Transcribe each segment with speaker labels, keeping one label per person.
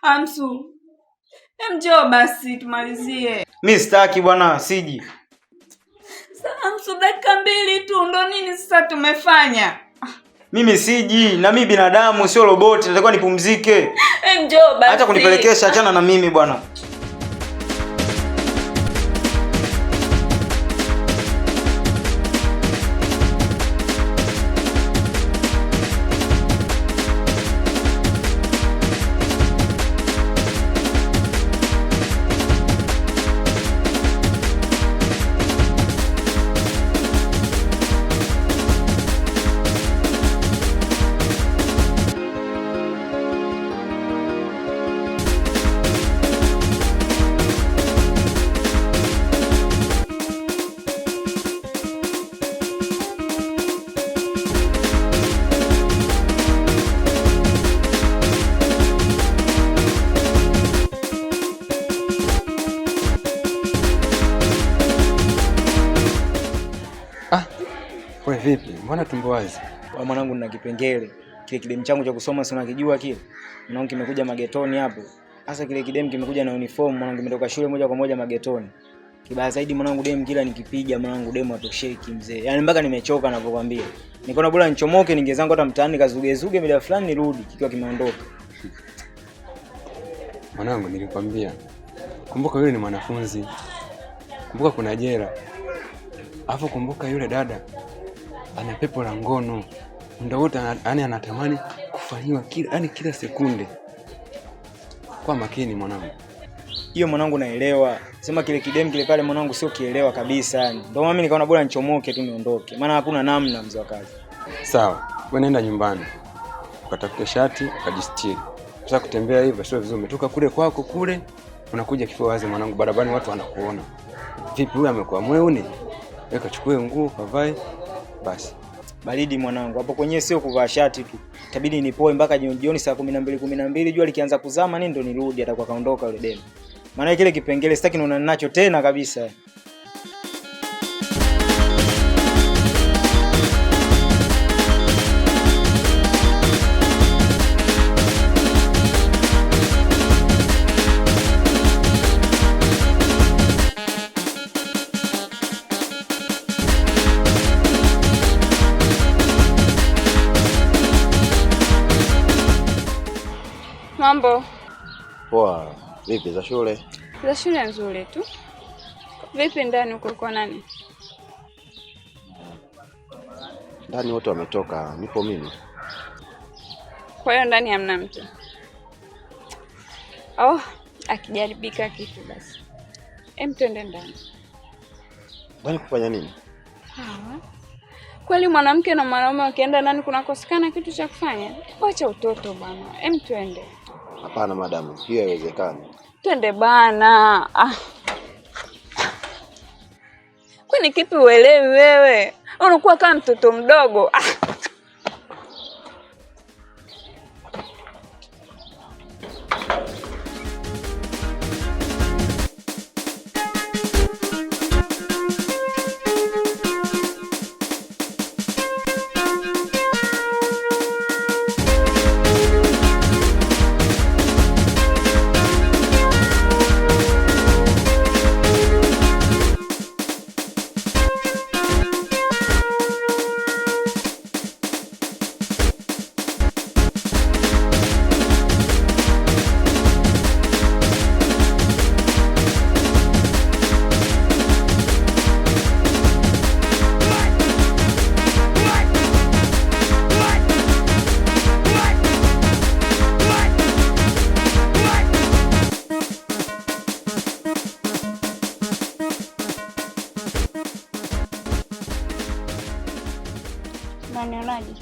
Speaker 1: Amsu, njoo basi tumalizie.
Speaker 2: Mimi sitaki bwana, siji.
Speaker 1: Amsu, dakika 2 tu ndo nini sasa tumefanya?
Speaker 2: Mimi siji, na mimi binadamu sio roboti, natakiwa nipumzike.
Speaker 1: Njoo basi.
Speaker 2: Hata kunipelekesha, achana na mimi bwana.
Speaker 3: Wewe vipi? Mbona tumbo wazi?
Speaker 2: Wa mwanangu nina kipengele. Kile kidemu changu cha kusoma si unakijua kile. Mwanangu kimekuja magetoni hapo. Sasa kile kidemu kimekuja na uniform, mwanangu kimetoka shule moja kwa moja magetoni. Kibaya zaidi mwanangu demu kila nikipiga mwanangu demu atosheki mzee. Yaani mpaka nimechoka ninapokuambia. Nikaona bora nichomoke ningezangu hata mtaani kazugezuge mida fulani nirudi kikiwa kimeondoka.
Speaker 3: Mwanangu nilikwambia. Kumbuka yule ni mwanafunzi. Kumbuka kuna jela. Alafu kumbuka yule dada ana pepo la ngono. Muda wote anatamani kufanyiwa kila sekunde. Kwa makini mwanangu.
Speaker 2: Hiyo mwanangu naelewa. Sema kile kidemu kile pale mwanangu sio kielewa kabisa yani. Ndio mimi nikaona bora nichomoke tu niondoke. Maana hakuna namna mzee wa kazi.
Speaker 3: Sawa. Wewe nenda nyumbani. Ukatafute shati, ukajistiri. Sasa kutembea hivyo sio vizuri. Umetoka kule kwako kule, unakuja kifua wazi mwanangu, barabarani watu wanakuona. Vipi huyu amekuwa mweuni? Weka chukue nguo kavae basi.
Speaker 2: Baridi mwanangu, hapo kwenyewe sio kuvaa shati tu. Itabidi nipoe mpaka jioni saa 12 jua likianza kuzama nini ndo nirudi atakuwa kaondoka yule demu. Maana kile kipengele sitaki naona ninacho tena kabisa.
Speaker 1: Mambo.
Speaker 4: Poa, vipi za shule?
Speaker 1: Za shule nzuri tu. Vipi ndani uko kwa nani?
Speaker 4: Ndani wote wametoka, nipo mimi.
Speaker 1: Kwa hiyo ndani hamna mtu. Oh, akijaribika kitu basi. Twende ndani.
Speaker 4: Ndani kufanya nini?
Speaker 1: Kweli mwanamke na mwanaume wakienda ndani kunakosekana kitu cha kufanya? Acha utoto bana. Twende.
Speaker 4: Hapana madam, hiyo haiwezekani.
Speaker 1: Twende bana. Kwani kipi uelewi wewe? Unakuwa kama mtoto mdogo. Unanionaje?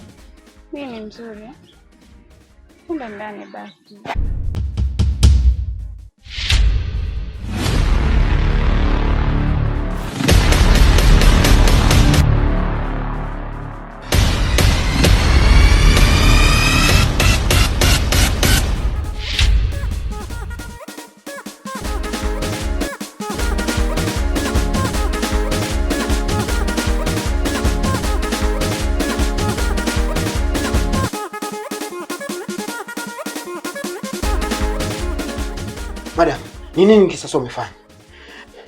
Speaker 1: Mimi ni mzuri. Kumbe ndani basi.
Speaker 5: Madam, ni nini sasa umefanya?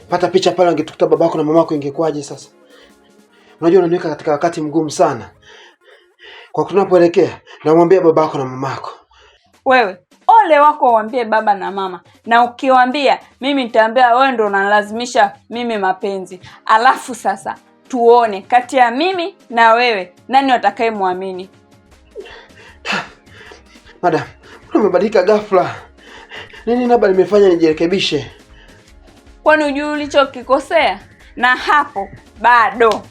Speaker 5: Pata picha pale, angetukuta babako na mamako ingekuwaje sasa? Unajua unaniweka katika wakati mgumu sana. Kwa tunapoelekea, namwambia babako na mamako.
Speaker 1: Wewe, ole wako uambie baba na mama. Na ukiwaambia, mimi nitaambia wewe ndo unalazimisha mimi mapenzi. Alafu sasa tuone kati ya mimi na wewe nani atakayemwamini.
Speaker 5: Madam, umebadilika ghafla. Nini labda nimefanya nijirekebishe?
Speaker 1: Kwani hujui ulichokikosea? Na hapo bado.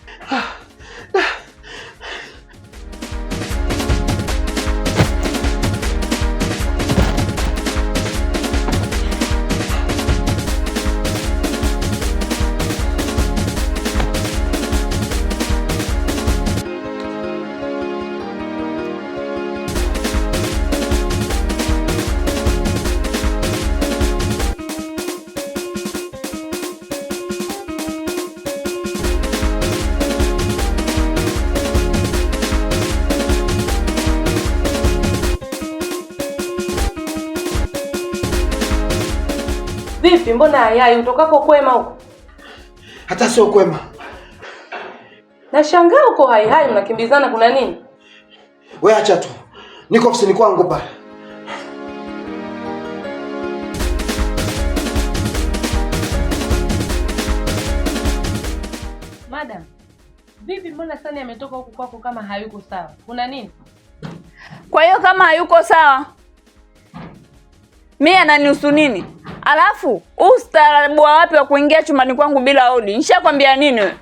Speaker 6: Vipi, mbona hayai utokako kwema huko?
Speaker 5: Hata sio kwema.
Speaker 6: Nashangaa uko hai mnakimbizana, kuna nini?
Speaker 5: Wewe acha tu. Niko ofisini kwangu pale.
Speaker 6: Madam, vipi mbona Sani ametoka huko kwako kama hayuko sawa? Kuna nini?
Speaker 1: Kwa hiyo kama hayuko sawa, mimi ananihusu nini? Alafu, ustaarabu wapi wa kuingia chumbani kwangu bila hodi? Nishakwambia nini wewe?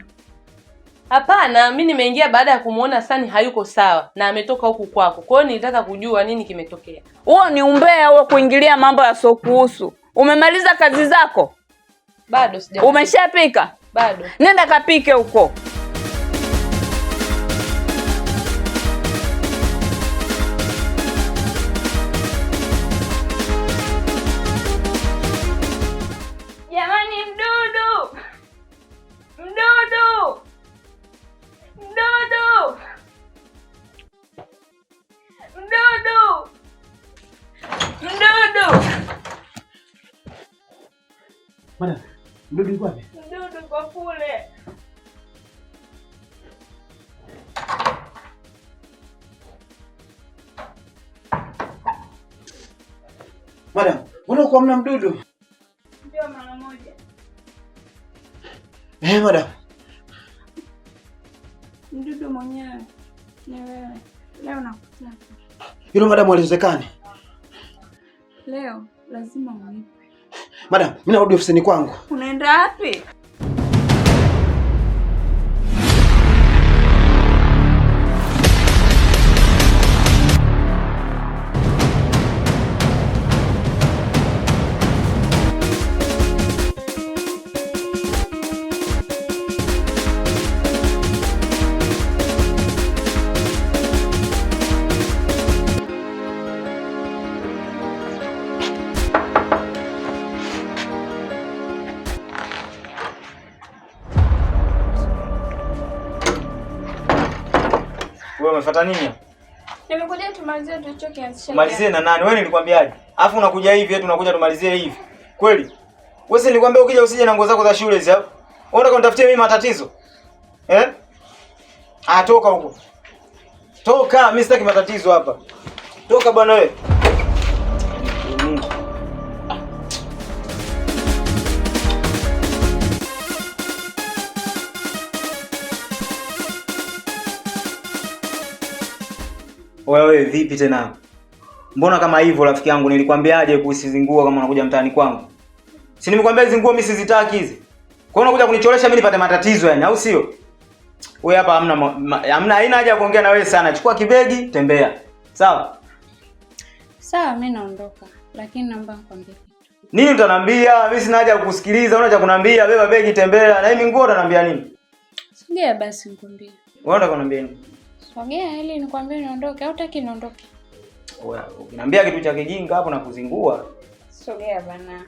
Speaker 6: Hapana, mimi nimeingia baada ya kumuona Sani hayuko sawa na ametoka huku kwako. Kwa hiyo nilitaka kujua nini kimetokea.
Speaker 1: Huo ni umbea wa kuingilia mambo yasiokuhusu. Umemaliza kazi zako?
Speaker 6: Bado sijamaliza.
Speaker 1: Umeshapika?
Speaker 6: Bado.
Speaker 1: Nenda kapike huko. Jamani, mdudu! Mdudu! Mdudu! Mdudu! Mdudu!
Speaker 5: Madam, mdudu yuko wapi?
Speaker 1: Mdudu kwa kule.
Speaker 5: Madam, mbona uko hamna mdudu?
Speaker 1: Ndio mara moja.
Speaker 5: Madam.
Speaker 1: Mdudu mwenyewe ni wewe. Leo nakutaka.
Speaker 5: Hilo madam haliwezekani.
Speaker 1: Leo lazima unipe.
Speaker 5: Madam, mimi narudi ofisini kwangu.
Speaker 1: Unaenda wapi?
Speaker 2: Wewe umefuata nini?
Speaker 1: Nimekuja tumalizie tulichokianzisha.
Speaker 2: Malizie na nani? Wewe nilikwambiaje? Alafu unakuja hivi eti unakuja tumalizie hivi. Kweli? Wewe si nilikwambia ukija usije na nguo zako za shule hizi hapo. Unataka kunitafutie mimi matatizo? Toka huko. Toka, mimi sitaki matatizo hapa. Toka bwana wewe. Wewe vipi tena? Mbona kama hivyo rafiki yangu, nilikwambiaje kusizingua kama unakuja mtaani kwangu? Si nimekwambia hizo nguo mimi sizitaki hizi. Kwa hiyo unakuja kunichoresha mimi nipate matatizo yani, au sio? Wewe hapa hamna haina haja ya kuongea na wewe sana. Chukua kibegi, tembea. Sawa?
Speaker 1: Sawa, mimi naondoka. Lakini naomba nikwambie kitu.
Speaker 2: Nini utaniambia? Mimi sina haja ya kukusikiliza. Una cha kuniambia, beba begi tembea. Na hii nguo utaniambia nini?
Speaker 1: Sogea basi nikwambie.
Speaker 2: Wewe unataka kuniambia nini?
Speaker 1: Sogea ili nikwambie niondoke au utaki niondoke?
Speaker 2: Wewe ukiniambia kitu cha kijinga hapo na kuzingua.
Speaker 1: Sogea bana.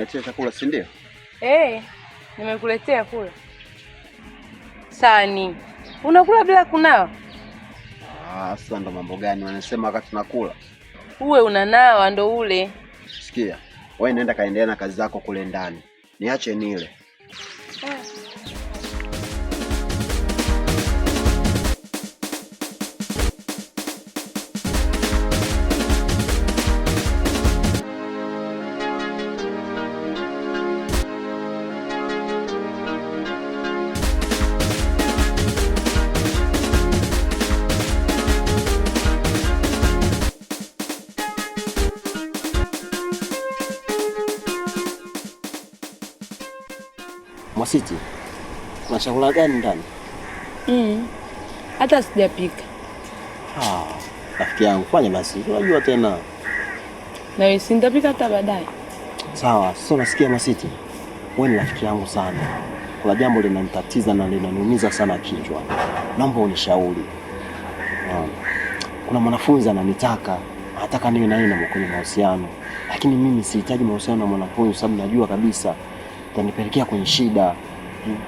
Speaker 4: umeniletea chakula, si ndio?
Speaker 6: Nimekuletea kula. Sani, unakula bila kunawa?
Speaker 4: Sasa ndo mambo gani wanasema wakati tunakula?
Speaker 6: Uwe unanawa ndo ule.
Speaker 4: Sikia, wewe nenda kaendelea na kazi zako kule ndani. Niache nile. Mwasiti, kuna chakula gani ndani?
Speaker 6: Hata sijapika.
Speaker 4: Rafiki yangu, fanya basi. Unajua tena.
Speaker 6: Na wewe nitapika hata baadaye.
Speaker 4: Sawa, sasa unasikia Mwasiti? Wewe ni rafiki yangu sana. Kuna jambo linanitatiza na linaniumiza sana kichwa. Naomba unishauri. Kuna mwanafunzi ananitaka, anataka niwe na yeye kwenye mahusiano. Lakini mimi sihitaji mahusiano na mwanafunzi sababu najua kabisa utanipelekea kwenye shida.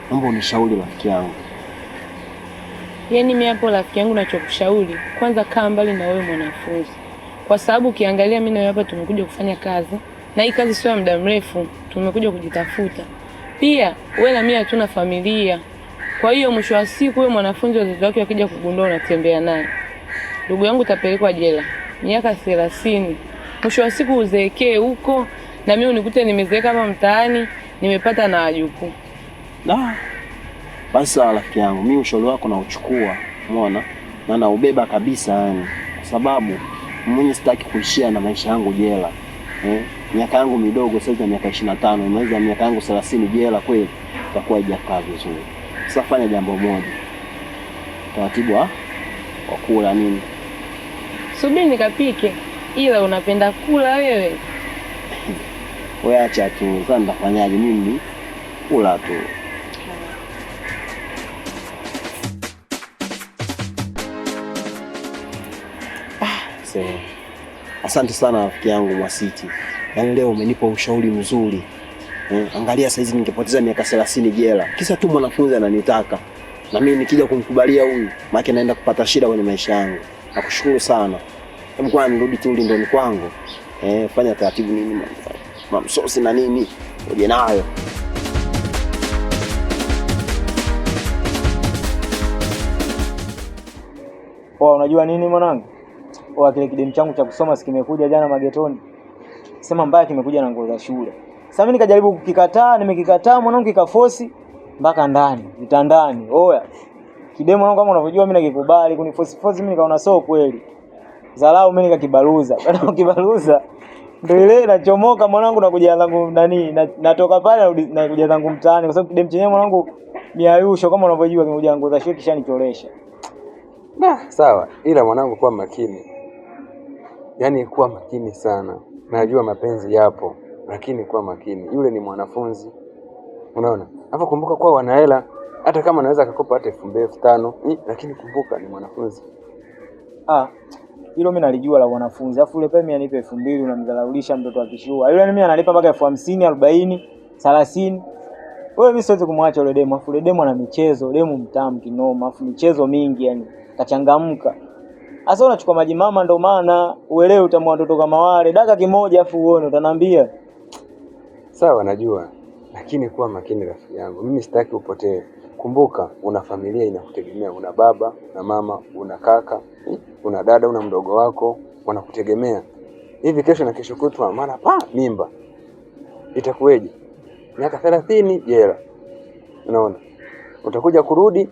Speaker 4: Naomba unishauri rafiki yangu.
Speaker 6: Yaani mimi hapo rafiki yangu nachokushauri, kwanza kaa mbali na wewe mwanafunzi. Kwa sababu ukiangalia mimi na wewe hapa tumekuja kufanya kazi, na hii kazi sio muda mrefu, tumekuja kujitafuta. Pia wewe na mimi hatuna familia. Kwa hiyo mwisho wa siku wewe mwanafunzi wazazi wake wakija kugundua unatembea naye, ndugu yangu utapelekwa jela miaka 30. Mwisho wa siku uzeekee huko na mimi unikute nimezeeka kama mtaani, nimepata na wajukuu.
Speaker 4: Basi rafiki yangu, mimi ushauri wako na uchukua, umeona? Na naubeba kabisa yani. Kwa sababu mimi sitaki kuishia na maisha yangu jela. Miaka yangu midogo sasa ya miaka 25, naweza miaka yangu 30 jela kweli itakuwa haijakaa vizuri. Sasa fanya jambo moja. Taratibu wa kula nini?
Speaker 6: Subiri nikapike. Ila unapenda kula wewe.
Speaker 4: Wewe acha tu, sasa nitafanyaje mimi? Kula tu. Asante sana rafiki yangu Mwasiti. Yaani leo umenipa ushauri mzuri. Angalia saizi ningepoteza miaka 30 jela. Kisa tu mwanafunzi ananitaka. Na mimi nikija kumkubalia huyu, maana naenda kupata shida kwenye maisha yangu. Nakushukuru sana. Hebu kwa nirudi tu ndoni kwangu. Fanya taratibu nini mamsosi na nini. Uje nayo.
Speaker 2: Unajua nini mwanangu? Kile kidemu changu cha kusoma sikimekuja jana magetoni. Sema mbaya kimekuja na nguo za shule. Sasa mimi nikajaribu kukikataa, nimekikataa mwanangu kikaforce mpaka ndani, vitandani. Kidemu mwanangu kama unavyojua mimi nakikubali, kuniforce mimi nikaona sio kweli. Dharau mimi nikakibaruza. Baada ya kibaruza ndio ile nachomoka mwanangu na kuja zangu natoka pale na kuja zangu mtaani kwa sababu kidemu chenyewe mwanangu miayusho kama unavyojua kimekuja nguo za shule kisha nichoresha.
Speaker 3: Sawa, ila mwanangu kuwa makini. Yaani kuwa makini sana. Najua mapenzi yapo, lakini kuwa makini. Yule ni mwanafunzi. Unaona? Hapo kumbuka kuwa wana hela, hata kama anaweza kukopa hata 2,500, lakini kumbuka ni mwanafunzi.
Speaker 2: Hilo mimi nalijua la wanafunzi. Alafu yule pale mimi anipe 2,000 unamdhalaulisha mtoto wa kishua. Yule mimi analipa mpaka 50,000, 40, 30. Wewe mimi siwezi kumwacha yule demu. Alafu yule demu ana michezo, demu mtamu kinoma, alafu michezo mingi yani. Kachangamka. Sasa unachukua maji mama ndo maana uelewe utamwa watoto kama wale. Daka kimoja afu uone utaniambia.
Speaker 3: Sawa najua. Lakini kuwa makini rafiki yangu. Mimi sitaki upotee. Kumbuka una familia inakutegemea, una baba, una mama, una kaka, una dada, una mdogo wako, wanakutegemea. Hivi kesho na kesho kutwa mara mimba. Itakuweje? Miaka 30 jela. Unaona? Utakuja kurudi,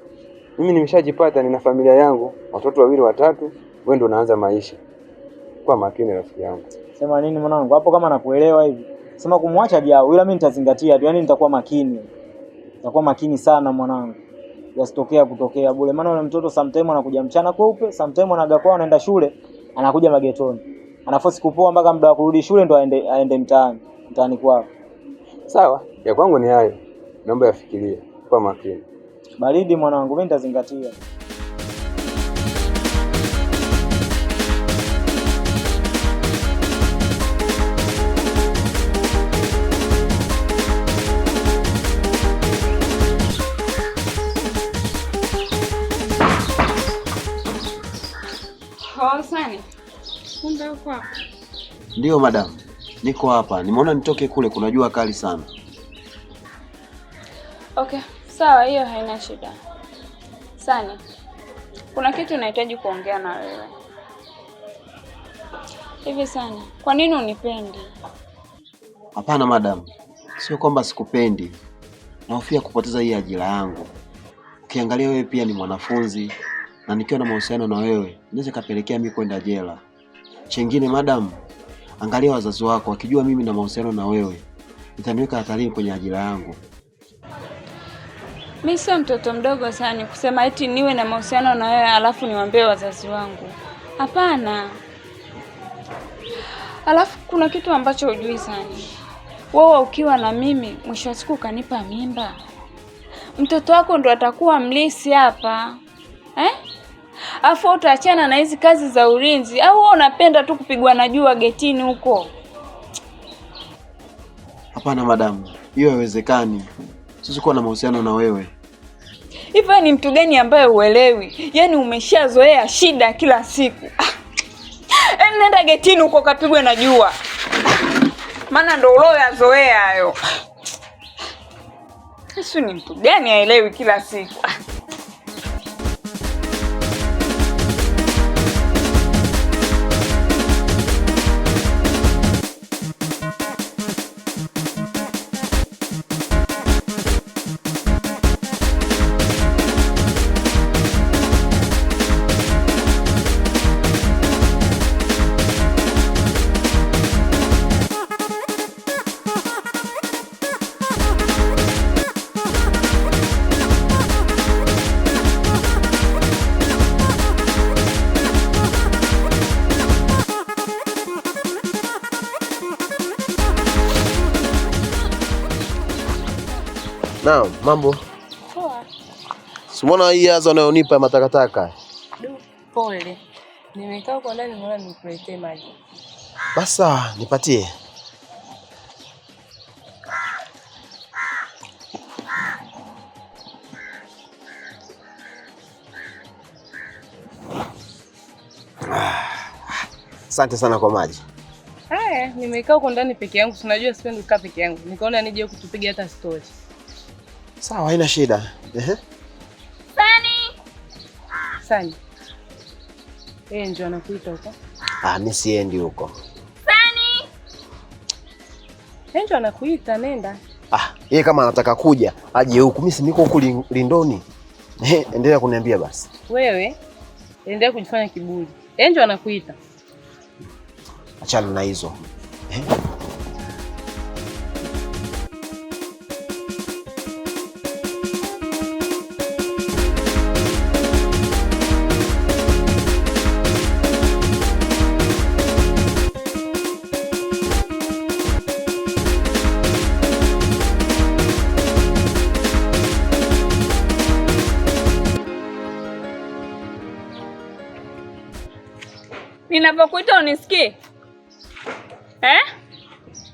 Speaker 3: mimi nimeshajipata, nina familia yangu, watoto 2 3, wewe ndo unaanza maisha. Kwa makini rafiki yangu.
Speaker 2: Sema nini mwanangu? Hapo kama nakuelewa hivi. Sema kumwacha jao, ila mimi nitazingatia tu, yani nitakuwa makini. Nitakuwa makini sana mwanangu. Yasitokea kutokea bure. Maana yule mtoto sometimes anakuja mchana kweupe, sometimes anaga kwao anaenda shule, anakuja magetoni. Anaforce kupoa mpaka muda wa kurudi shule ndo aende mtaani kwao.
Speaker 3: Sawa, ya kwangu ni hayo. Naomba yafikirie kwa makini.
Speaker 2: Baridi mwanangu, mimi nitazingatia.
Speaker 1: Sani, kumbe uko hapa?
Speaker 4: Ndio madam, niko hapa. Nimeona nitoke kule, kuna jua kali sana.
Speaker 1: Okay, sawa, hiyo haina shida. Sani, kuna kitu nahitaji kuongea na wewe. Hivi Sani, kwa nini unipendi?
Speaker 4: Hapana madam, sio kwamba sikupendi. Nahofia kupoteza hii ajira yangu. Ukiangalia wewe pia ni mwanafunzi, na nikiwa na mahusiano na wewe inaweza kapelekea mimi kwenda jela. Chengine madam, angalia wazazi wako, wakijua mimi na mahusiano na wewe itaniweka hatarini kwenye ajira yangu.
Speaker 1: Mimi sio mtoto mdogo Sani kusema eti niwe na mahusiano na wewe alafu niwaambie wazazi wangu. Hapana. Alafu kuna kitu ambacho hujui Sani. Wewe ukiwa na mimi mwisho wa siku ukanipa mimba, mtoto wako ndo atakuwa mlisi hapa. Afu utaachana na hizi kazi za ulinzi au wewe unapenda tu kupigwa na jua getini huko?
Speaker 4: Hapana madam, hiyo haiwezekani. Sisi kuwa na mahusiano na wewe.
Speaker 1: Hivi ni mtu gani ambaye uelewi? Yaani umeshazoea shida kila siku. Nenda getini huko kapigwe na jua. Maana ndo uloyazoea hayo. Yesu, ni mtu gani aelewi kila siku?
Speaker 4: Naam, mambo.
Speaker 1: Poa.
Speaker 4: Simona hii azo anayonipa matakataka.
Speaker 6: Pole. Nimekaa kwa ndani mbona nikuletee maji.
Speaker 4: Basa, nipatie. Asante sana kwa maji.
Speaker 6: Haya, nimekaa kwa ndani peke yangu, unajua sipendi kukaa peke yangu. Nikaona nije kutupiga hata story.
Speaker 4: Sawa, haina shida.
Speaker 6: Sani. Ndio anakuita huko.
Speaker 4: Mimi siendi huko.
Speaker 1: Sani!
Speaker 6: Ndio anakuita, nenda.
Speaker 4: Yeye kama anataka kuja, aje huku. Mimi si niko huku Lindoni. Endelea kuniambia basi.
Speaker 6: Wewe endelea kujifanya kiburi. Ndio anakuita.
Speaker 4: Achana na hizo.
Speaker 1: Ninapokuita unisikii?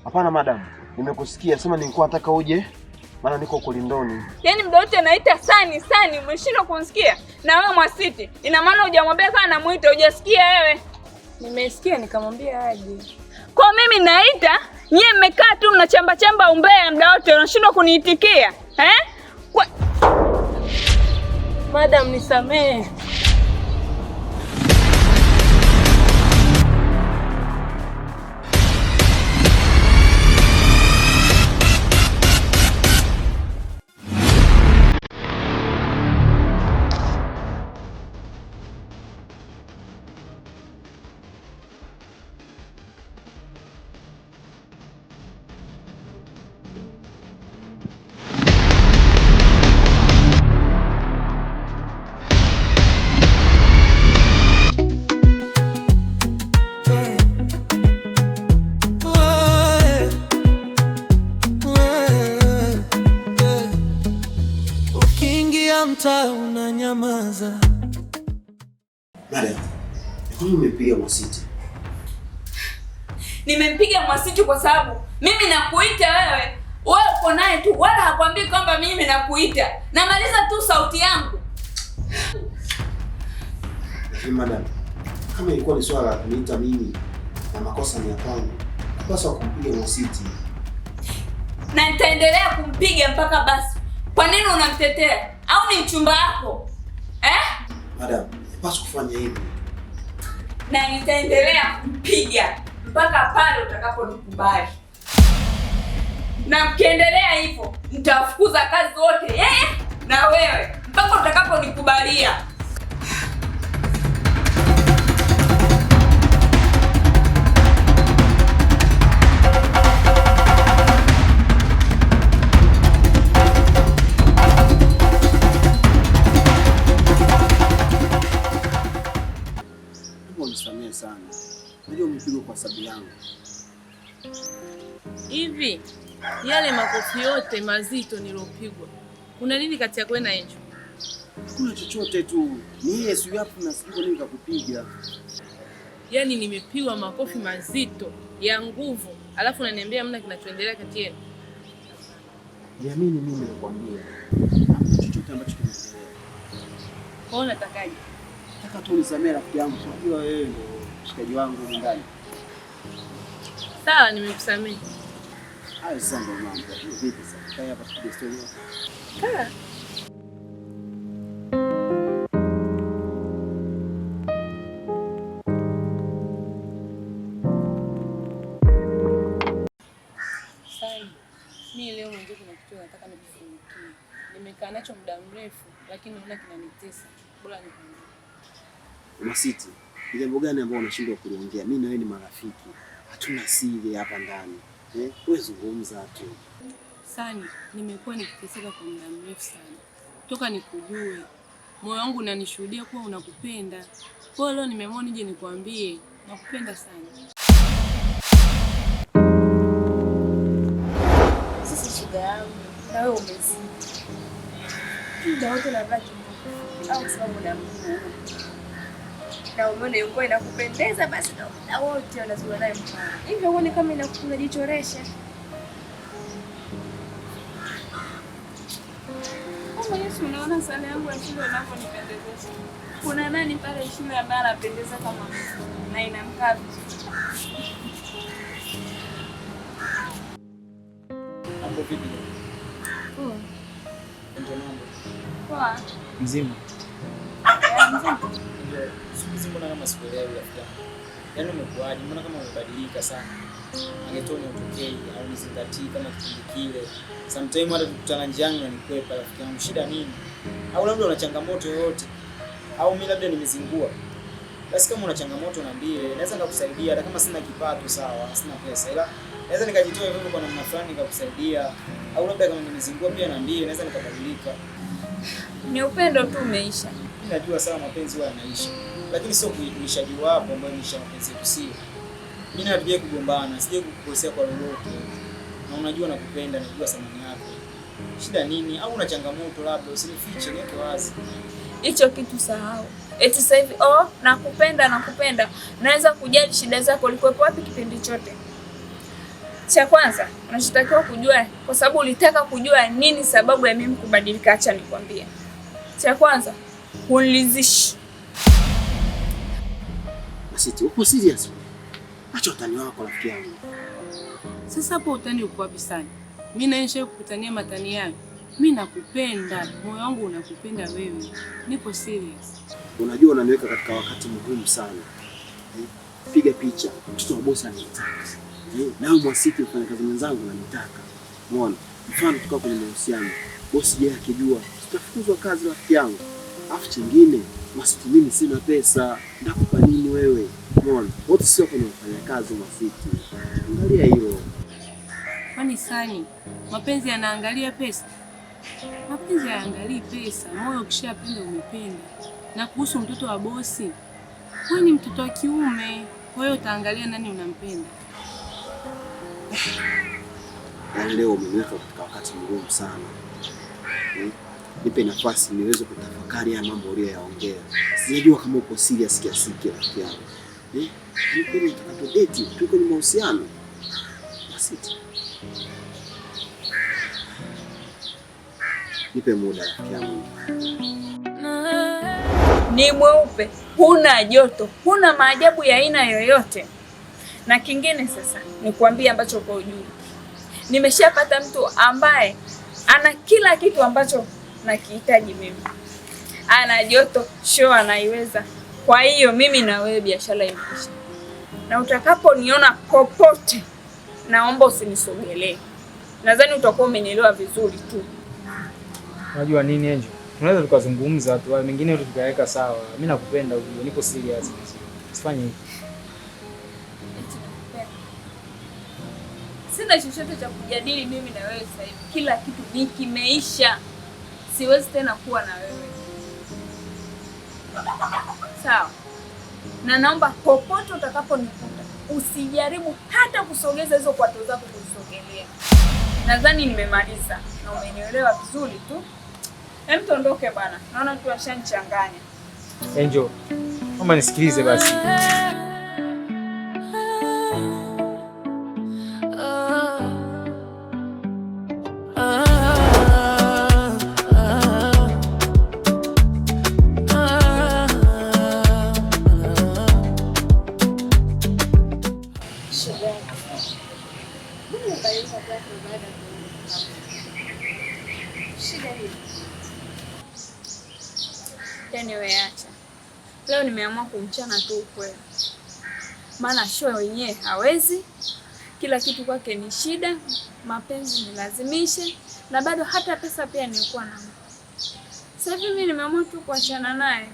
Speaker 4: Hapana madam, nimekusikia. Sema nilikuwa nataka uje, maana niko huko Lindoni.
Speaker 1: Yaani muda wote naita Sani, umeshindwa kunisikia? Na wewe Mwasiti, ina maana hujamwambia kana namuita, hujasikia wewe?
Speaker 6: Nimesikia nikamwambia aje.
Speaker 1: Kwa mimi naita, nyie mmekaa tu mnachamba chamba umbea muda wote, unashindwa kuniitikia.
Speaker 6: Madam nisamee.
Speaker 7: mtaa unanyamaza.
Speaker 4: Madam, kwa nini umepiga Mwasiti?
Speaker 1: Nimempiga Mwasiti kwa sababu mimi nakuita wewe. Wewe uko naye tu, wala hakwambii kwamba mimi nakuita. Namaliza tu sauti yangu.
Speaker 4: Madam,
Speaker 5: Kama ilikuwa ni swala la kuniita mimi na makosa ni ya kwangu, napaswa kumpiga Mwasiti.
Speaker 1: Na nitaendelea kumpiga mpaka basi. Kwa nini unamtetea? Au ni mchumba wako?
Speaker 5: Madam, napaswa kufanya hivi.
Speaker 1: Na nitaendelea kumpiga mpaka pale utakaponikubali. Na mkiendelea hivyo, nitawafukuza kazi wote, yeye na wewe, mpaka utakaponikubalia.
Speaker 5: Unisamehe sana. Unajua umepigwa kwa sababu yangu.
Speaker 6: Hivi yale makofi yote mazito nilopigwa, kuna nini kati yako na Angel?
Speaker 5: Kuna chochote tu. Ni Yesu yapo na sijui nini kakupiga.
Speaker 6: Yaani nimepigwa makofi mazito ya nguvu, alafu unaniambia hamna kinachoendelea kati yenu.
Speaker 5: Niamini mimi nakwambia. Hamna chochote ambacho kinaendelea.
Speaker 6: Kwa hiyo unatakaje?
Speaker 5: Nataka tu unisamehe rafiki yangu. Unajua wewe ndio mshikaji wangu ndani.
Speaker 6: Sawa, nimekusamehe.
Speaker 5: Hayo sasa ndio mambo. Hiyo vipi sasa? Kaya hapa tupige story.
Speaker 6: Sawa. Mimi leo mwenyewe kuna kitu nataka nikufunikie. Nimekaa nacho muda mrefu lakini naona kinanitesa. Bora nikwambie.
Speaker 5: Mwasiti, ni jambo gani ambalo unashindwa kuliongea? Mimi na wewe ni marafiki. Hatuna siri hapa ndani. Wewe zungumza tu.
Speaker 6: Sani, nimekuwa nikiteseka kwa muda mrefu sana. Toka nikujue. Moyo wangu unanishuhudia kuwa unakupenda. Kwa hiyo leo nimeamua nije nikwambie nakupenda sana.
Speaker 8: Sisi shida yangu na wewe umezidi. Muda wote nabaki au sababu na Mungu. Na umeona yuko inakupendeza basi na wote wanazua naye mfano. Hivyo uone kama inakujichoresha.
Speaker 1: Kama Yesu, unaona sala yangu ya shule inavyonipendezesha. Kuna nani pale shule ambaye anapendeza kama mimi na inamkaa vizuri?
Speaker 2: Mambo vipi? Ndio mambo.
Speaker 1: Poa.
Speaker 2: Mzima.
Speaker 1: Mzima.
Speaker 2: Siku hizi mbona kama sikuelewi rafiki yangu. Yaani umekuaje? Mbona kama umebadilika sana? Angetoni utokei au nizingatii kama kipindi kile. Sometimes hata tukutana njiani unanikwepa rafiki yangu. Shida nini? Au labda una changamoto yoyote? Au mimi labda nimezingua? Basi kama una changamoto niambie, naweza nikakusaidia hata kama sina kipato sawa, sina pesa. Ila naweza nikajitoa hivyo kwa namna fulani nikakusaidia. Au labda kama nimezingua pia niambie, naweza nikabadilika.
Speaker 1: Ni upendo tu umeisha.
Speaker 2: Najua sawa mapenzi huwa yanaisha. Lakini sio kuishaji wapo ambayo ni mapenzi yetu sio. Mimi napigia kugombana, sije kukukosea kwa lolote. Na unajua nakupenda, najua thamani yako. Shida nini? Au una changamoto labda usinifiche, niweke wazi.
Speaker 1: Hicho kitu sahau. Eti sasa hivi nakupenda. Naweza kujali shida zako ulikuwepo wapi kipindi chote. Cha kwanza, unachotakiwa kujua kwa sababu ulitaka kujua nini sababu ya mimi kubadilika, acha nikwambie. Cha kwanza, uniridhishi.
Speaker 5: Mwasiti, uko serious? Acha utani wako rafiki yangu.
Speaker 6: Sasa hapo utani uko wapi sana? Mimi naisha kukutania matani yako. Mimi nakupenda, moyo wangu unakupenda wewe. Nipo serious.
Speaker 5: Unajua unaniweka katika wakati mgumu sana. Piga picha, mtoto wa bosi ananitaka. Nao Mwasiti mfanya kazi mwenzangu ananitaka. Umeona? Mfano tukao kwenye mahusiano. Bosi je akijua, tutafukuzwa kazi rafiki yangu. Afu chingine, Mwasiti mimi sina pesa. Ndakupa nini wewe? Umeona? Wote sio kwenye kufanya kazi Mwasiti. Angalia hilo.
Speaker 6: Kwani Sani, mapenzi yanaangalia pesa? Mapenzi hayaangalii pesa. Moyo ukishapenda umependa. Na kuhusu mtoto wa bosi, wewe ni mtoto wa kiume. Kwa hiyo utaangalia nani unampenda.
Speaker 5: Yaani leo umeniweka katika wakati mgumu sana. Nipe nafasi niweze kutafakari ya mambo uliyoyaongea. Sijajua kama uko serious kiasi gani rafiki yangu. Ni kweli unataka date, tuko kwenye mahusiano. Mwasiti. Nipe muda rafiki yangu.
Speaker 1: Ni mweupe. huna joto, huna maajabu ya aina yoyote. Na kingine sasa nikwambie ambacho kwa ujui, nimeshapata mtu ambaye ana kila kitu ambacho nakihitaji mimi. Ana joto, show anaiweza. Kwa hiyo mimi na wewe biashara imeisha. Na utakaponiona popote, naomba usinisogelee. Nadhani utakuwa umenielewa vizuri tu.
Speaker 2: Unajua nini Angel? Tunaweza tukazungumza tu, mengine yote tukaweka sawa. Mimi nakupenda ujue, nipo serious. Usifanye hivi.
Speaker 1: Sina chochote cha kujadili mimi na wewe sasa hivi. Kila kitu ni kimeisha. Siwezi tena kuwa na wewe. Sawa. Na naomba popote utakaponikuta usijaribu hata kusogeza hizo kwato zako kusogelea. Nadhani nimemaliza na umenielewa vizuri tu. Hem, tuondoke bana. Naona tu ashanichanganya.
Speaker 2: Angel, naomba nisikilize basi.
Speaker 1: Yaani wewe acha. Leo nimeamua kumchana tu ukweli. Maana show wenyewe hawezi. Kila kitu kwake ni shida, mapenzi nilazimishe, na bado hata pesa pia nilikuwa na. Sasa hivi mimi nimeamua tu kuachana naye.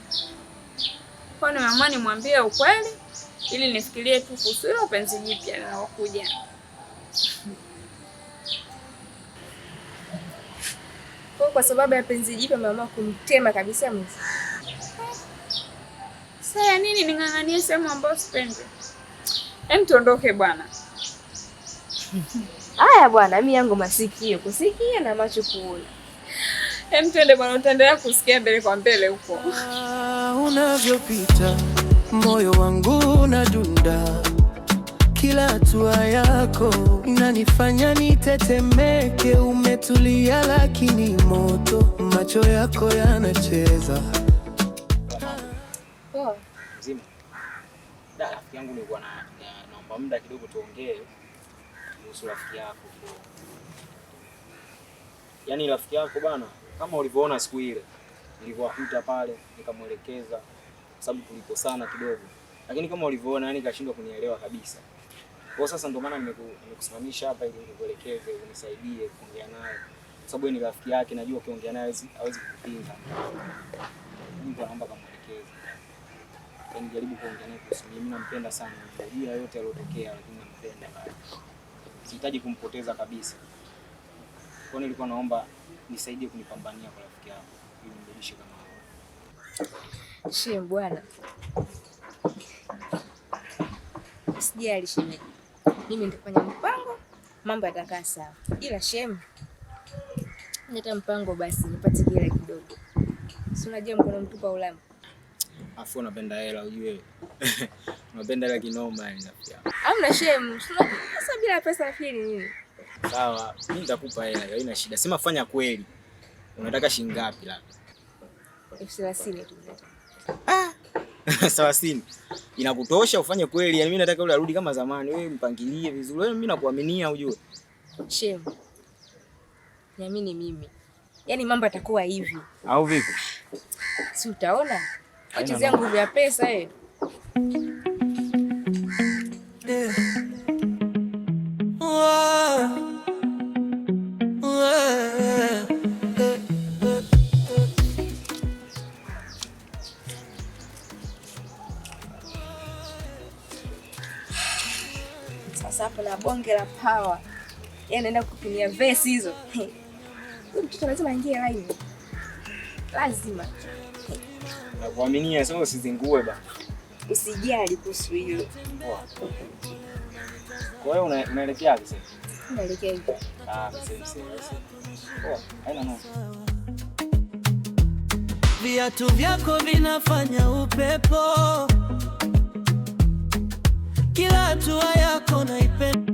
Speaker 1: Kwa nini nimeamua nimwambie ukweli ili nifikirie tu kuhusu hilo penzi jipya linalokuja.
Speaker 8: Kwa sababu ya penzi jipya nimeamua kumtema kabisa mimi.
Speaker 1: Sasa nini ning'ang'anie sehemu ambayo sipendi? Hem, tuondoke bwana.
Speaker 8: Haya bwana, mimi yangu masikio kusikia na macho kuona.
Speaker 1: Hem, twende bwana, utaendelea kusikia mbele kwa mbele huko.
Speaker 7: Unavyopita moyo wangu unadunda, kila hatua yako inanifanya nitetemeke. Umetulia lakini moto, macho yako yanacheza.
Speaker 2: Mzima. Rafiki yangu nilikuwa naomba muda kidogo tuongee kuhusu rafiki yako. Yaani rafiki yako bana, kama ulivyoona siku ile nilivyokuta pale nikamwelekeza, sababu tulikosana kidogo. Lakini kama ulivyoona yani kashindwa kunielewa kabisa. Kwa sasa ndio maana nimekusimamisha hapa ili nikuelekeze, unisaidie kuongea naye. Sababu ni rafiki yake, najua ukiongea naye hawezi kukupinga. Mungu anaomba kumwelekeza. Nijaribu kuongea naye kuhusu mimi nampenda sana. Najua yote yaliyotokea lakini nampenda bado. Sihitaji kumpoteza kabisa. Kwa nilikuwa naomba nisaidie kunipambania kwa rafiki yako ili nimrudishe kama hapo.
Speaker 8: Shem bwana. Usijali shemeji. Mimi nitafanya mpango, mambo yatakaa sawa. Ila Shem, nita mpango basi nipate kile kidogo. Si unajua mkono mtupa ulama.
Speaker 2: Afu unapenda hela ujue. Unapenda hela kinoma yani rafiki yangu.
Speaker 8: Hamna Shem, sasa bila pesa rafiki nini?
Speaker 2: Sawa, mimi nitakupa hela, haina shida. Sema fanya kweli. Unataka shilingi ngapi labda?
Speaker 8: 30,000 tu.
Speaker 2: Sawa, 30. Inakutosha ufanye kweli. Yaani mimi nataka yule arudi kama zamani. Wewe mpangilie vizuri. Wewe mimi nakuaminia ujue.
Speaker 8: Shem. Niamini mimi. Yaani mambo yatakuwa hivi.
Speaker 2: Au vipi?
Speaker 8: Si utaona? Achezea nguvu ya pesa eh. Sasa hapo na bonge la power. Yeye anaenda kutumia verse hizo. Huyu mtoto lazima aingie live. Lazima.
Speaker 2: Nakuaminia, sio usizingue bana.
Speaker 8: Usijali kuhusu hilo.
Speaker 2: Kwa hiyo unaelekea wapi sasa?
Speaker 8: Unaelekea hivi.
Speaker 2: Sasa. Haina noma.
Speaker 7: Viatu vyako vinafanya upepo, kila hatua yako naipenda.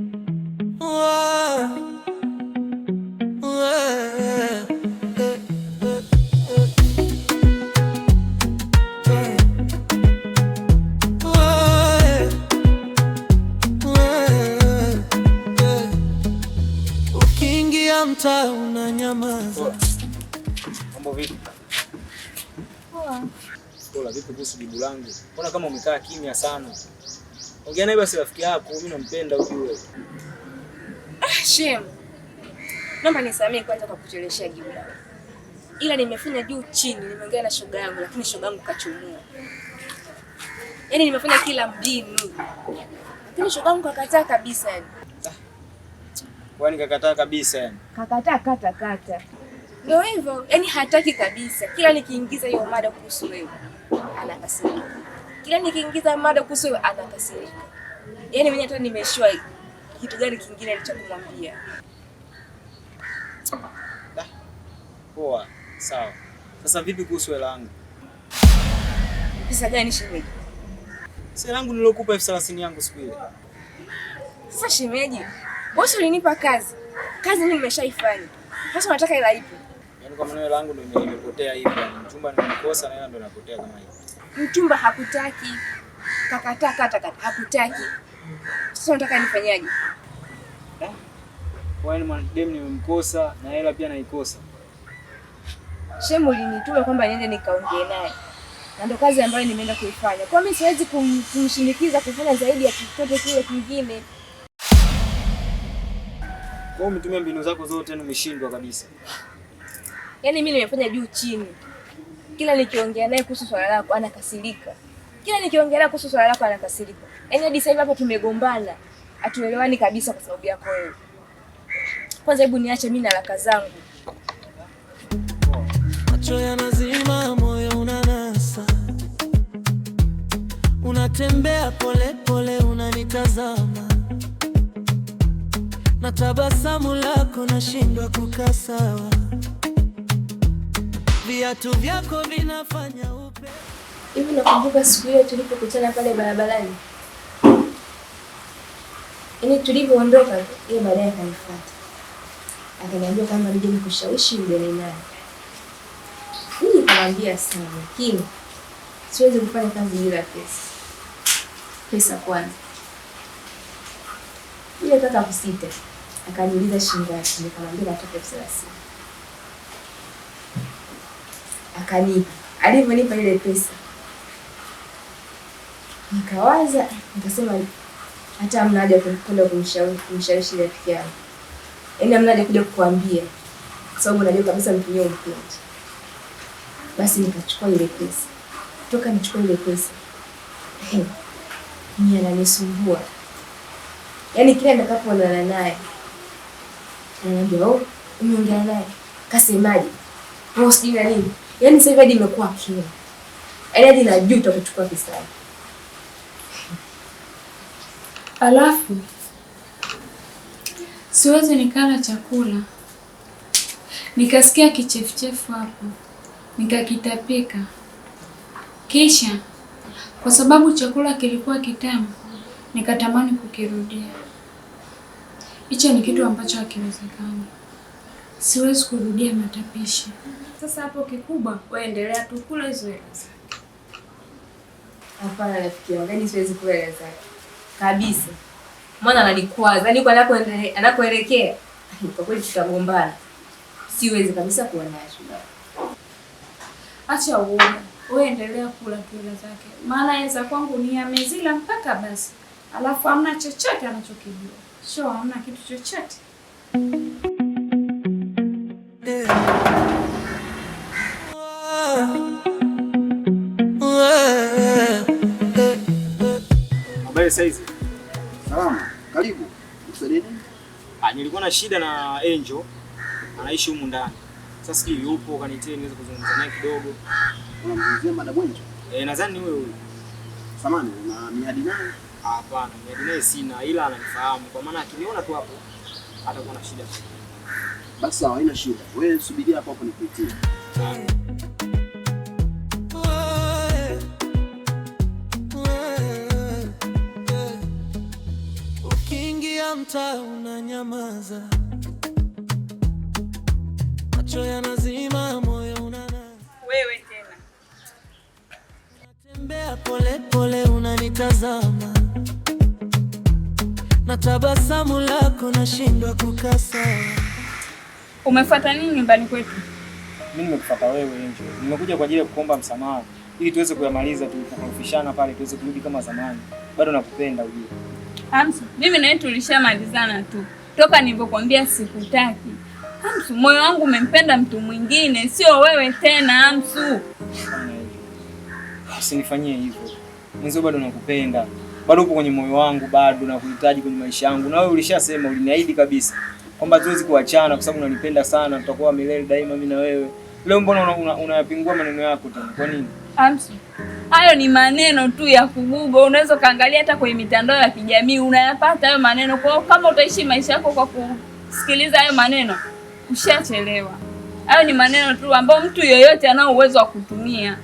Speaker 7: mtaa unanyamaza.
Speaker 2: Mambo vipi?
Speaker 8: Poa.
Speaker 2: Poa, vipi kuhusu jibu langu? Mbona kama umekaa kimya sana? Ongea naye basi rafiki yako, mimi nampenda ujue.
Speaker 8: Shem. Naomba nisamee kwanza kwa kuchelewesha jibu langu. Ila nimefanya juu chini, nimeongea na shoga yangu lakini shoga yangu kachumua. Yaani nimefanya kila mbinu. Lakini shoga yangu kakataa kabisa yani.
Speaker 2: Kwani kakataa kabisa yani?
Speaker 8: Kakataa kata. Ndio hivyo, yaani hataki kabisa. Kila nikiingiza hiyo mada kuhusu wewe, anakasirika. Kila nikiingiza mada kuhusu wewe, anakasirika. Yaani mimi hata nimeshwa kitu gani kingine cha kumwambia.
Speaker 2: Poa, sawa. Sasa vipi kuhusu hela yangu?
Speaker 8: Pesa gani shemeji?
Speaker 2: Hela yangu nilokupa 30,000 yangu siku ile.
Speaker 8: Sasa shemeji, wewe ulinipa kazi. Kazi mimi nimeshaifanya. Sasa unataka hela ipi?
Speaker 2: Yaani kwa maana hela yangu ndio imepotea hivi yani. Mchumba nimekosa na hela ndio inapotea kama hivi.
Speaker 8: Mchumba hakutaki. Kakataa kata hakutaki. Sasa unataka nifanyaje?
Speaker 2: Kwani mwanadem nimemkosa na hela pia naikosa.
Speaker 8: Shemu ulinituma kwamba niende nikaongee naye. Na ndio kazi ambayo nimeenda kuifanya. Kwa mimi siwezi kumshinikiza kufanya zaidi ya chochote kile kingine.
Speaker 2: Kwa umetumia mbinu zako zote na umeshindwa kabisa.
Speaker 8: Yaani mimi nimefanya juu chini. Kila nikiongea naye kuhusu swala lako anakasirika. Kila nikiongea naye kuhusu swala lako anakasirika. Yaani hadi sasa hapa tumegombana. Hatuelewani kabisa kwa sababu yako wewe. Kwanza hebu niache mimi na haraka zangu.
Speaker 7: Macho yanazima, moyo unanasa. Unatembea pole pole unanitazama. Na tabasamu lako nashindwa kukaa sawa. Viatu vyako vinafanya upe.
Speaker 8: Hivi nakumbuka siku ile tulipokutana pale barabarani. Yaani tulipoondoka yeye baadaye akanifuata. Akaniambia kama nije nikushawishi mbele naye. Mimi nikamwambia sana, lakini siwezi kufanya kazi bila pesa. Pesa kwanza. Ile kaka kusita. Akaniuliza shilingi ngapi, nikamwambia nataka 30,000. Akanipa. Alivyonipa ile pesa, nikawaza, nikasema hata hamna haja kwenda kumshawishi rafiki yangu. Yaani hamna haja kuja kukuambia. Kwa sababu najua kabisa mtumie umpendi. Basi nikachukua ile pesa. Toka nichukua ile pesa. Mimi ananisumbua. Yaani kila nitakapoonana naye ananiambia, "Oh, umeongea naye. Kasemaje? Oh, sijui na nini." Yaani sasa hivi imekuwa kila. Yaani hadi najuta kuchukua pesa yake.
Speaker 9: Alafu siwezi nikala chakula nikasikia kichefuchefu hapo, nikakitapika. Kisha kwa sababu chakula kilikuwa kitamu, nikatamani kukirudia. Hicho ni kitu ambacho hakiwezekani. Siwezi kurudia matapishi. Sasa hapo kikubwa, wewe endelea tu kula hizo hela zake.
Speaker 8: Hapana rafiki yangu, yaani siwezi kula hela zake. Kabisa. Mwana analikwaza, yaani kwa anakoelekea. Kwa kweli tutagombana. Siwezi kabisa kuwa naye shida.
Speaker 9: Acha uoga. Wewe endelea kula tu hela zake. Maana yeza kwangu ni amezila mpaka basi. Alafu hamna chochote anachokijua. Sio hamna kitu chochote.
Speaker 2: Habari saizi?
Speaker 4: Salama. Karibu. Msaidie.
Speaker 2: Nilikuwa na shida na Angel. Anaishi humu ndani. Sasa sijui yupo kanitie niweze kuzungumza naye kidogo.
Speaker 4: Unamzungumzia Madam Angel?
Speaker 2: Nadhani ni wewe.
Speaker 4: Samahani, na miadi naye?
Speaker 2: Hapana, miadi naye sina, ila ananifahamu. Kwa maana akiniona tu hapo atakuwa na shida.
Speaker 4: Basi sawa, haina shida. Wewe subiria hapo hapo nikuitie.
Speaker 7: Ukiingia mtaa unanyamaza. Macho yanazima, moyo unana.
Speaker 1: Wewe tena.
Speaker 7: Unatembea pole pole unanitazama. Na tabasamu lako nashindwa kukaa sawa.
Speaker 1: Umefuata nini nyumbani kwetu?
Speaker 2: Mimi nimekufuata wewe Angel. Nimekuja kwa ajili ya kuomba msamaha ili tuweze kuyamaliza tulipokorofishana pale, tuweze kurudi kama zamani. Bado nakupenda ujue.
Speaker 1: Hamsu, mimi na wewe tulishamalizana tu. Toka nilipokuambia sikutaki. Hamsu, moyo wangu umempenda mtu mwingine, sio wewe tena Hamsu.
Speaker 2: Usinifanyie hivyo. Mwanzo bado nakupenda. Bado upo kwenye moyo wangu, bado nakuhitaji kwenye maisha yangu. Na wewe ulishasema, uliniahidi kabisa kwamba tuwezi kuachana kwa sababu unanipenda sana, tutakuwa milele daima mimi na wewe. Leo mbona unayapingua maneno yako tena? Kwa nini?
Speaker 1: Hamsu, hayo ni maneno tu ya kugugo. Unaweza kaangalia hata kwenye mitandao ya kijamii unayapata hayo maneno. Kwa hiyo kama utaishi maisha yako kwa kusikiliza hayo maneno, ushachelewa. Hayo ni maneno tu ambayo mtu yoyote anao uwezo wa kutumia.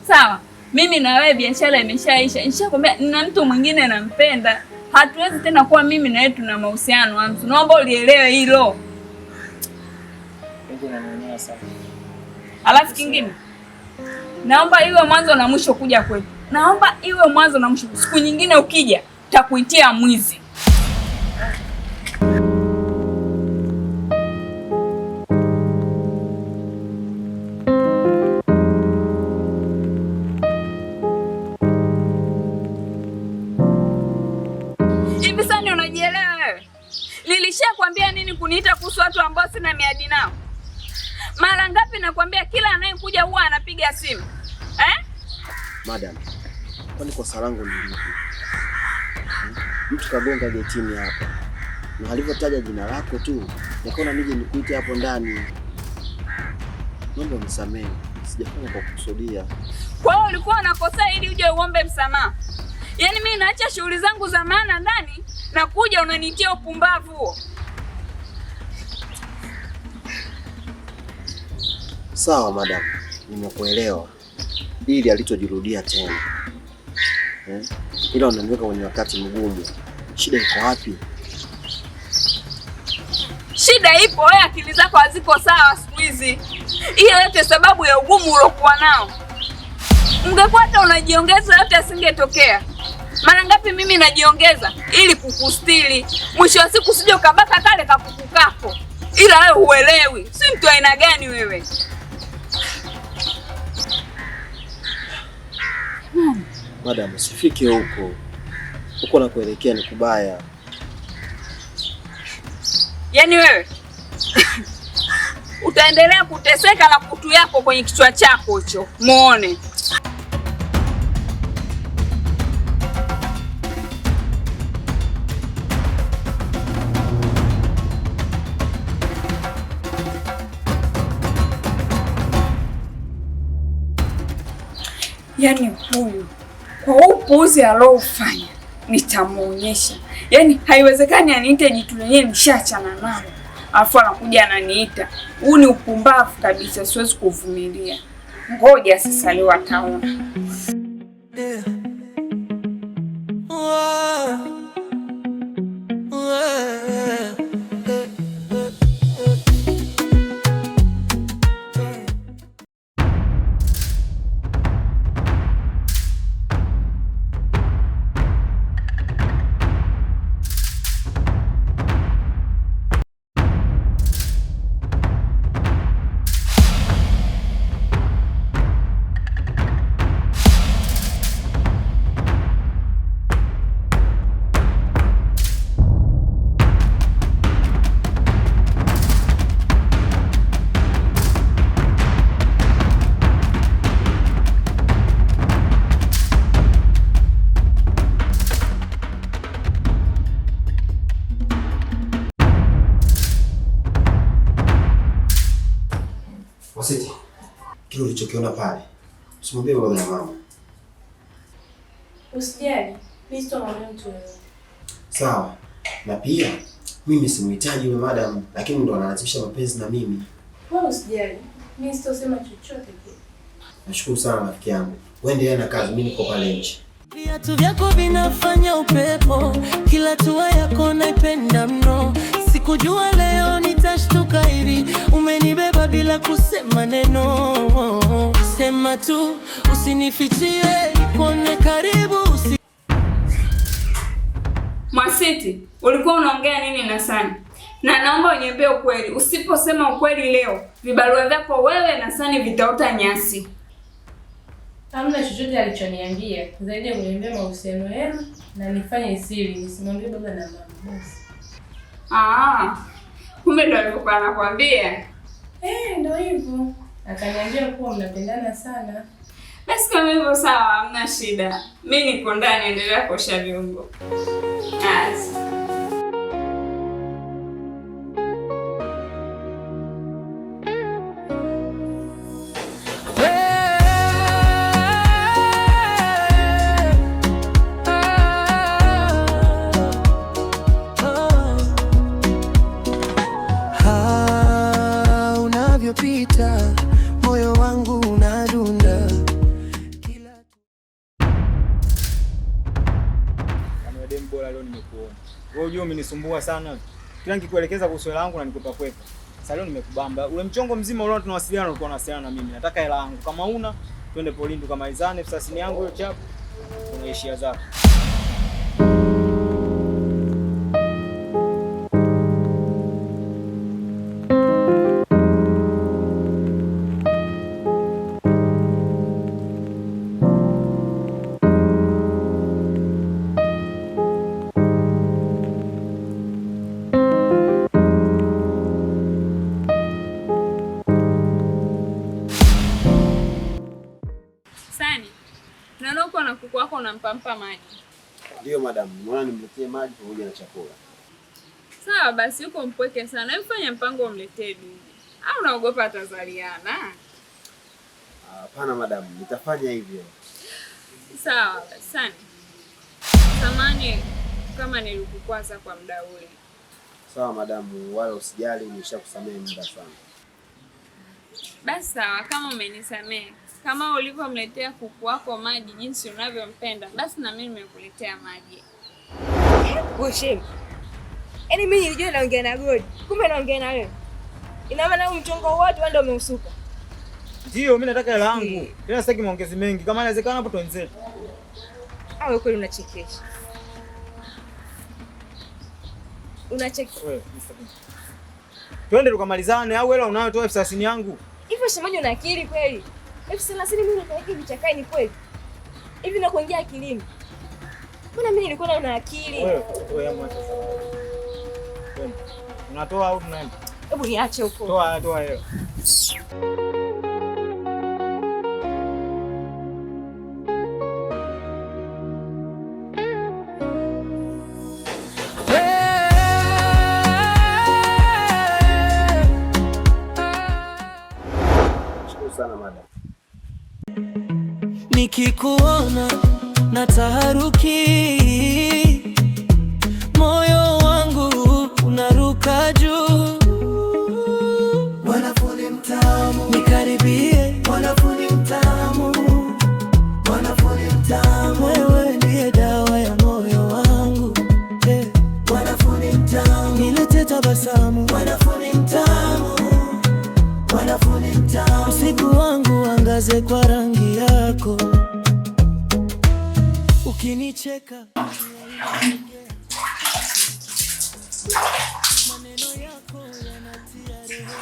Speaker 1: Sawa? Mimi na wewe biashara imeshaisha. Nishakwambia nina mtu mwingine nampenda. Hatuwezi tena kuwa mimi na wewe tuna mahusiano Hamsu. Naomba ulielewe hilo.
Speaker 2: Niko naelewa sana.
Speaker 1: Alafu kingine, naomba iwe mwanzo na mwisho kuja kwetu. Naomba iwe mwanzo na mwisho. Siku nyingine ukija, takuitia mwizi. Hivi sasa ndio unajielewa wewe? Nilishakwambia nini kuniita kuhusu watu ambao sina miadi nao? Mara ngapi nakwambia kila anayekuja huwa anapiga simu?
Speaker 4: Madam, kwani kosa langu ni lipi? Mtu kagonga getini hapa. Na alivyotaja jina lako tu, nikaona nije nikuite hapo ndani. Naomba unisamehe. Sijafanya kwa kukusudia.
Speaker 1: Kwa hiyo ulikuwa unakosea ili uje uombe msamaha. Yaani mimi naacha shughuli zangu za maana ndani na kuja unanitia upumbavu huo.
Speaker 4: Sawa madam, nimekuelewa. Ili alitojirudia tena. Ila unaniweka kwenye wakati mgumu. Shida iko wapi?
Speaker 1: Shida ipo, wewe akili zako haziko sawa siku hizi. Hiyo yote sababu ya ugumu uliokuwa nao. Ungekuwa hata unajiongeza yote asingetokea. Mara ngapi mimi najiongeza ili kukustiri. Mwisho wa siku usije ukabaka kale kakuku kako. Ila wewe huelewi. Si mtu aina gani wewe?
Speaker 4: Madam, usifike huko. Huko na kuelekea ni kubaya.
Speaker 1: Yaani wewe utaendelea kuteseka na kutu yako kwenye kichwa chako hicho. Muone. Yaani huyu kwa upuuzi aliofanya nitamuonyesha. Yaani haiwezekani aniite jitu lenyewe nishachana nalo. Alafu anakuja ananiita. Huu ni upumbavu kabisa, siwezi kuvumilia. Ngoja sasa leo ataona.
Speaker 5: Wasiti, kile ulichokiona pale, usimwambie baba na mama.
Speaker 6: Usijali, mimi sio mtu wewe.
Speaker 5: Sawa. Na pia mimi simhitaji yule madam, lakini ndo analazimisha mapenzi na mimi.
Speaker 6: Wewe usijali, mimi sitosema chochote kile.
Speaker 5: Nashukuru sana rafiki yangu. Wewe endelea na kazi, mimi niko pale nje.
Speaker 7: Viatu vyako vinafanya upepo, kila tua yako naipenda mno. Sikujua leo nitashtuka hivi, umenibeba bila kusema neno. Sema tu, usinifichie, nikuone karibu.
Speaker 1: Mwasiti, ulikuwa unaongea nini na Sani? Na naomba uniambie ukweli. Usiposema ukweli leo, vibarua vyako wewe na Sani vitaota nyasi.
Speaker 6: Hamna chochote alichoniambia zaidi ya kuniambia mahusiano yenu na nifanye siri, nisimwambie baba na mama.
Speaker 1: Kumbe ndio alikuwa anakuambia.
Speaker 6: Ndio hivyo. Akaniambia kuwa mnapendana sana.
Speaker 1: Basi kama hivyo sawa, hamna shida. Mimi niko ndani, endelea kuosha vyombo.
Speaker 7: Unavyopita moyo wangu unadunda.
Speaker 2: Kama dem bora leo nimekuona. Wewe unajua umenisumbua sana. Kila nikikuelekeza kuhusu hela yangu na nikwepa kwepa. Sasa leo nimekubamba. Ule mchongo mzima ule tunawasiliana ulikuwa unawasiliana na mimi. Nataka hela yangu. Kama una twende polini tukamalizane fisasini yangu hiyo chapu. Unaishia zako.
Speaker 1: Naona uko na kuku wako unampampa maji.
Speaker 4: Ndio madam, naona nimletee maji pamoja na chakula.
Speaker 1: Sawa basi, uko mpweke sana. Mfanya mpango umletee dume. Au unaogopa atazaliana?
Speaker 4: Hapana madam, nitafanya hivyo.
Speaker 1: Sawa, asante. Samahani kama nilikukwaza kwa muda ule.
Speaker 4: Sawa madam, wala usijali, nimeshakusamehe muda sana.
Speaker 1: Basi sawa, kama umenisamehe. Kama ulivyomletea kuku wako maji jinsi unavyompenda, basi na mimi nimekuletea maji.
Speaker 8: Wewe. Yaani mimi nilijua naongea na God. Kumbe naongea na wewe. Ina maana huu mchongo wote wewe ndio umeusuka.
Speaker 2: Ndio, mimi nataka hela yangu. Tena sitaki maongezi mengi. Kama inawezekana hapo tuanze.
Speaker 8: Wewe kweli unachekesha. Unachekesha.
Speaker 2: Wewe, twende tukamalizane au hela unayotoa 30 yangu.
Speaker 8: Hivyo shemaji una akili kweli? 30 mimi nikaeke vichakai ni kweli? Hivi na kuingia akilini. Mbona mimi nilikuwa na una akili?
Speaker 2: Wewe mwacha sasa. Twende. Unatoa au tunaenda?
Speaker 8: Hebu niache huko.
Speaker 2: Toa hela.
Speaker 4: Sana madam.
Speaker 7: Nikikuona na taharuki, moyo wangu unaruka juu. Mwanafunzi mtamu, nikaribie. Mwanafunzi mtamu, mwanafunzi mtamu, wewe ndiye dawa ya moyo wangu. Mwanafunzi mtamu, nilete tabasamu. Mwanafunzi mtamu, mwanafunzi mtamu, usiku wangu angaze kwa rangi yako. Ukinicheka maneno yako yanatia rehema.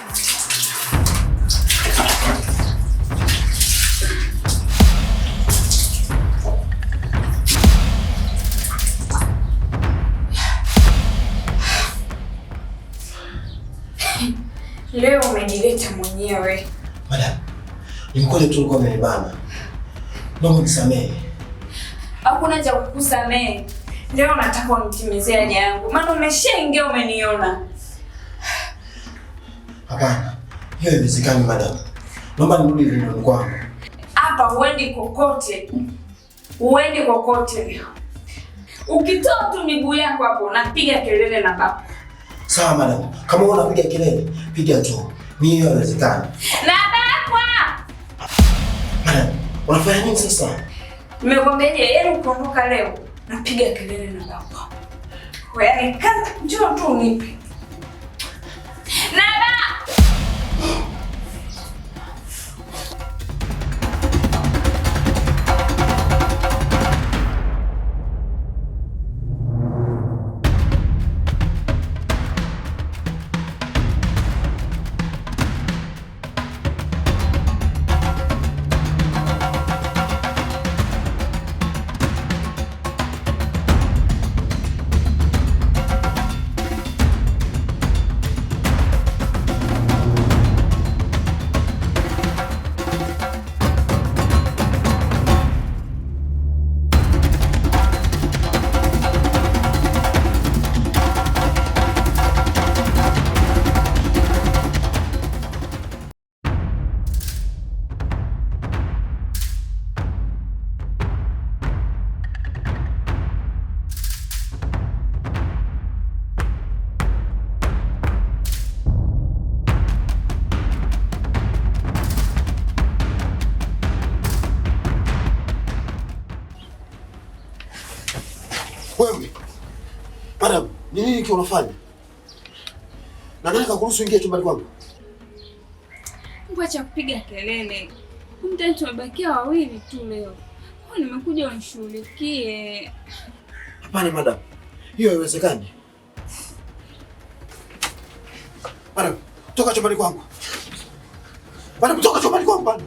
Speaker 1: Leo umenileta mwenyewe.
Speaker 5: Madam, ni mkweli tu ulikuwa umenibana. Naomba nisamehe.
Speaker 1: Hakuna cha kukusamehe. Leo nataka unitimizie haja yangu. Maana umeshaingia umeniona.
Speaker 5: Hapana. Hiyo haiwezekani madam. Naomba nirudi nyumbani kwangu.
Speaker 1: Hapa uendi kokote. Uendi kokote leo. Ukitoa tu miguu yako hapo napiga kelele na baba.
Speaker 5: Sawa madam. Kama unapiga kelele, piga tu. Mimi hiyo haiwezekani.
Speaker 1: Na bakwa.
Speaker 5: Madam, unafanya nini sasa?
Speaker 1: Nimekwambiaje, yaani ukondoka leo napiga kelele na baba. Kwa yaani kama njoo tu unipe. Na
Speaker 5: Wewe. Madam, ni nini kile unafanya? Na nani kakuruhusu ingia chumbani kwangu?
Speaker 1: Acha kupiga kelele. Mtani tumebakia wawili tu leo. Kwa nimekuja unishughulikie.
Speaker 5: Hapana madam. Hiyo haiwezekani. Madam, toka chumbani kwangu. Madam, toka chumbani kwangu bana.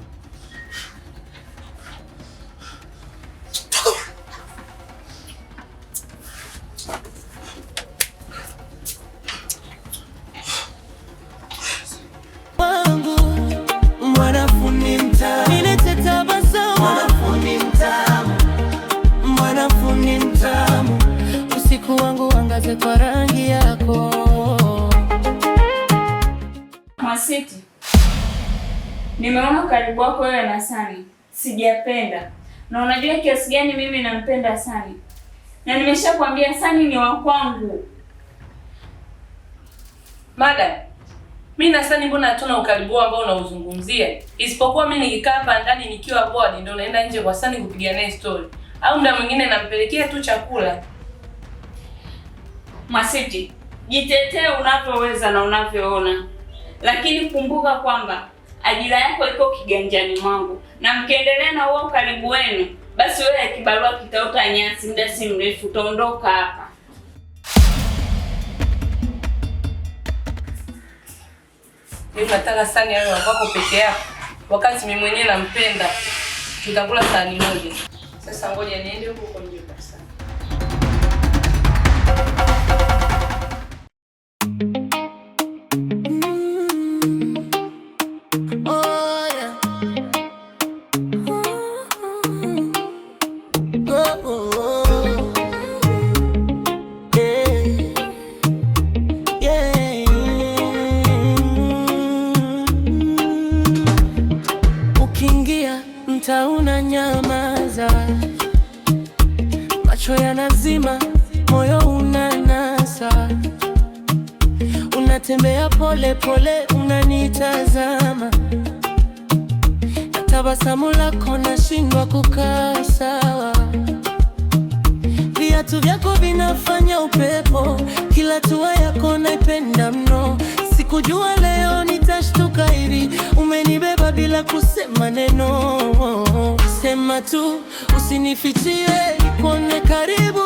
Speaker 6: Kwa rangi yako
Speaker 1: Mwasiti, nimeona ukaribu wako wewe na Sani, sijapenda. Na unajua kiasi gani mimi nampenda Sani, na nimeshakwambia Sani ni wa kwangu.
Speaker 6: Madam, mimi na Sani mbona hatuna ukaribu ambao unauzungumzia? Isipokuwa mimi nikikaa hapa ndani nikiwa bored ndio naenda nje kwa Sani kupiga naye story, au muda mwingine nampelekea tu chakula.
Speaker 1: Mwasiti, jitetee unavyoweza na unavyoona, lakini kumbuka kwamba ajira yako iko kiganjani mwangu, na mkiendelea na huo ukaribu wenu, basi wewe kibarua kitaota nyasi, muda si mrefu utaondoka hapa.
Speaker 6: Mimi nataka Sani awe wako peke yako, wakati mimi mwenyewe nampenda. Tutakula sahani moja. Sasa ngoja niende huko kwa nje kwa Sani.
Speaker 7: Una nyamaza, macho yanazima, moyo unanasa, unatembea pole pole, unanitazama, na tabasamu lako nashindwa kukaa sawa. Viatu vyako vinafanya upepo, kila hatua yako naipenda mno. Sikujua leo nitashtuka hivi, umenibeba bila kusema neno. Sema tu, usinifichie, nikuone karibu